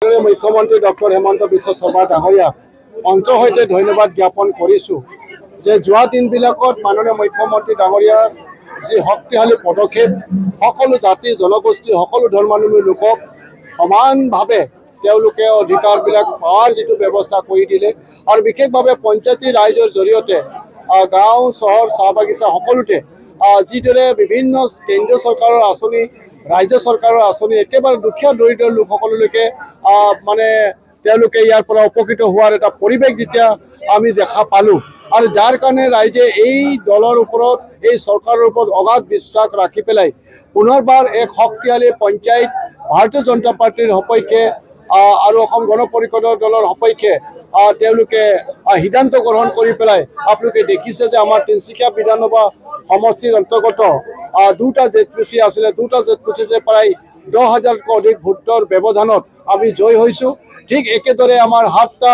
মাননীয় মুখ্যমন্ত্ৰী ডক্টৰ হেমন্ত বিশ্ব শৰ্মা ডাঙৰীয়াক অন্তৰ সৈতে ধন্যবাদ জ্ঞাপন কৰিছোঁ যে যোৱা দিনবিলাকত মাননীয় মুখ্যমন্ত্ৰী ডাঙৰীয়াৰ যি শক্তিশালী পদক্ষেপ সকলো জাতি জনগোষ্ঠী সকলো ধৰ্মাৱলম্বী লোকক সমানভাৱে তেওঁলোকে অধিকাৰবিলাক পোৱাৰ যিটো ব্যৱস্থা কৰি দিলে আৰু বিশেষভাৱে পঞ্চায়তী ৰাইজৰ জৰিয়তে গাঁও চহৰ চাহ বাগিচা সকলোতে যিদৰে বিভিন্ন কেন্দ্ৰীয় চৰকাৰৰ আঁচনি ৰাজ্য চৰকাৰৰ আঁচনি একেবাৰে দুখীয়া দৰিদ্ৰ লোকসকললৈকে মানে তেওঁলোকে ইয়াৰ পৰা উপকৃত হোৱাৰ এটা পৰিৱেশ যেতিয়া আমি দেখা পালোঁ আৰু যাৰ কাৰণে ৰাইজে এই দলৰ ওপৰত এই চৰকাৰৰ ওপৰত অগাধ বিশ্বাস ৰাখি পেলাই পুনৰবাৰ এক শক্তিশালী পঞ্চায়ত ভাৰতীয় জনতা পাৰ্টিৰ সপক্ষে আৰু অসম গণ পৰিষদৰ দলৰ সপক্ষে তেওঁলোকে সিদ্ধান্ত গ্ৰহণ কৰি পেলাই আপোনালোকে দেখিছে যে আমাৰ তিনিচুকীয়া বিধানসভা সমষ্টিৰ অন্তৰ্গত দুটা জেডপিচি আছিলে দুটা জেডপিচিতে প্ৰায় 10,000তকৈ অধিক ভোটৰ ব্যৱধানত আমি জয় হৈছোঁ। ঠিক একেদৰে আমাৰ 7টা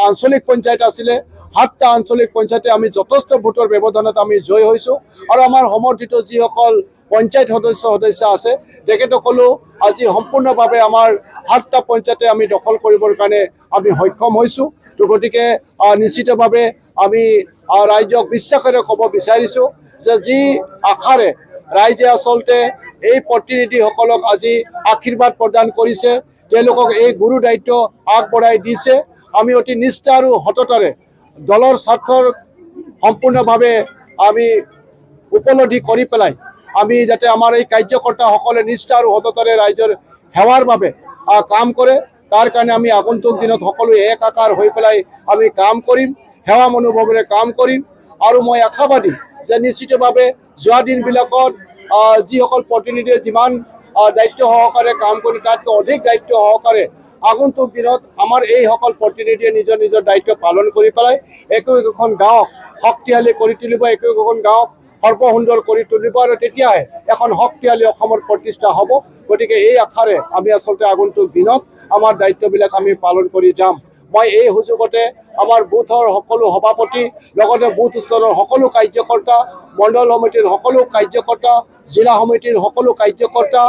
আঞ্চলিক পঞ্চায়ত আছিলে 7টা আঞ্চলিক পঞ্চায়তে আমি যথেষ্ট ভোটৰ ব্যৱধানত আমি জয় হৈছোঁ আৰু আমাৰ সমৰ্থিত যিসকল পঞ্চায়ত সদস্য আছে তেখেতসকলো আজি সম্পূৰ্ণভাৱে আমাৰ 7টা পঞ্চায়তে আমি দখল কৰিবৰ কাৰণে আমি সক্ষম হৈছোঁ। তো গতিকে নিশ্চিতভাৱে আমি ৰাইজক বিশ্বাসেৰে ক'ব বিচাৰিছোঁ যে যি আশাৰে ৰাইজে আচলতে এই প্ৰতিনিধিসকলক আজি আশীৰ্বাদ প্ৰদান কৰিছে তেওঁলোকক এই গুৰু দায়িত্ব আগবঢ়াই দিছে আমি অতি নিষ্ঠা আৰু সততাৰে দলৰ স্বাৰ্থৰ সম্পূৰ্ণভাৱে আমি উপলব্ধি কৰি পেলাই আমি যাতে আমাৰ এই কাৰ্যকৰ্তাসকলে নিষ্ঠা আৰু সততাৰে ৰাইজৰ সেৱাৰ বাবে কাম কৰে তাৰ কাৰণে আমি আগন্তুক দিনত সকলো একাকাৰ হৈ পেলাই আমি কাম কৰিম সেৱা মনোভাৱেৰে কাম কৰিম আৰু মই আশাবাদী যে নিশ্চিতভাৱে যোৱা দিনবিলাকত যিসকল প্ৰতিনিধিয়ে যিমান দায়িত্ব সহকাৰে কাম কৰি তাতকৈ অধিক দায়িত্ব সহকাৰে আগন্তুক দিনত আমাৰ এইসকল প্ৰতিনিধিয়ে নিজৰ নিজৰ দায়িত্ব পালন কৰি পেলাই একোখন গাঁৱক শক্তিশালী কৰি তুলিব একোখন গাঁৱক সৰ্বসুন্দৰ কৰি তুলিব আৰু তেতিয়াহে এখন শক্তিশালী অসমৰ প্ৰতিষ্ঠা হ'ব। গতিকে এই আশাৰে আমি আচলতে আগন্তুক দিনত আমাৰ দায়িত্ববিলাক আমি পালন কৰি যাম। মই এই সুযোগতে আমাৰ বুথৰ সকলো সভাপতি লগতে বুথ স্তৰৰ সকলো কাৰ্যকৰ্তা মণ্ডল সমিতিৰ সকলো কাৰ্যকৰ্তা জিলা সমিতিৰ সকলো কাৰ্যকৰ্তা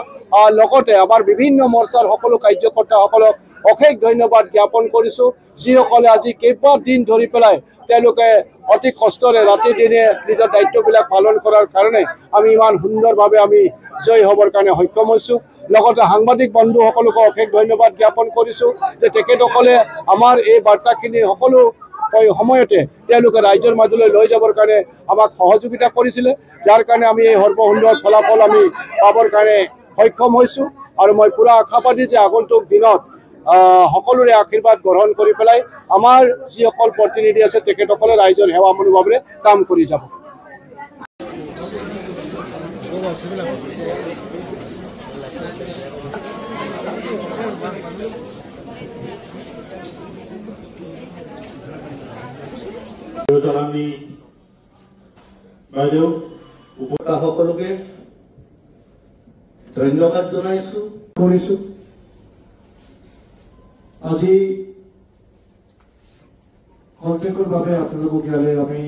লগতে আমাৰ বিভিন্ন মৰ্চাৰ সকলো কাৰ্যকৰ্তাসকলক অশেষ ধন্যবাদ জ্ঞাপন কৰিছোঁ যিসকলে আজি কেইবাদিন ধৰি পেলাই তেওঁলোকে অতি কষ্টৰে ৰাতি দিনে নিজৰ দায়িত্ববিলাক পালন কৰাৰ কাৰণে আমি ইমান সুন্দৰভাৱে আমি জয় হ'বৰ কাৰণে সক্ষম হৈছোঁ। লগতে সাংবাদিক বন্ধুসকলকো অশেষ ধন্যবাদ জ্ঞাপন কৰিছোঁ যে তেখেতসকলে আমাৰ এই বাৰ্তাখিনি সকলো সময়তে তেওঁলোকে ৰাইজৰ মাজলৈ লৈ যাবৰ কাৰণে আমাক সহযোগিতা কৰিছিলে যাৰ কাৰণে আমি এই সৰ্বসুন্দৰ ফলাফল আমি পাবৰ কাৰণে সক্ষম হৈছোঁ আৰু মই পুৰা আশাবাদী যে আগন্তুক দিনত সকলোৰে আশীৰ্বাদ গ্ৰহণ কৰি পেলাই আমাৰ যিসকল প্ৰতিনিধি আছে তেখেতসকলে ৰাইজৰ সেৱা মনোভাৱেৰে কাম কৰি যাব। সকলোকে ধন্যবাদ জনাইছোঁ কৰিছোঁ। আজি খন্তেকৰ বাবে আপোনালোকক ইয়ালৈ আমি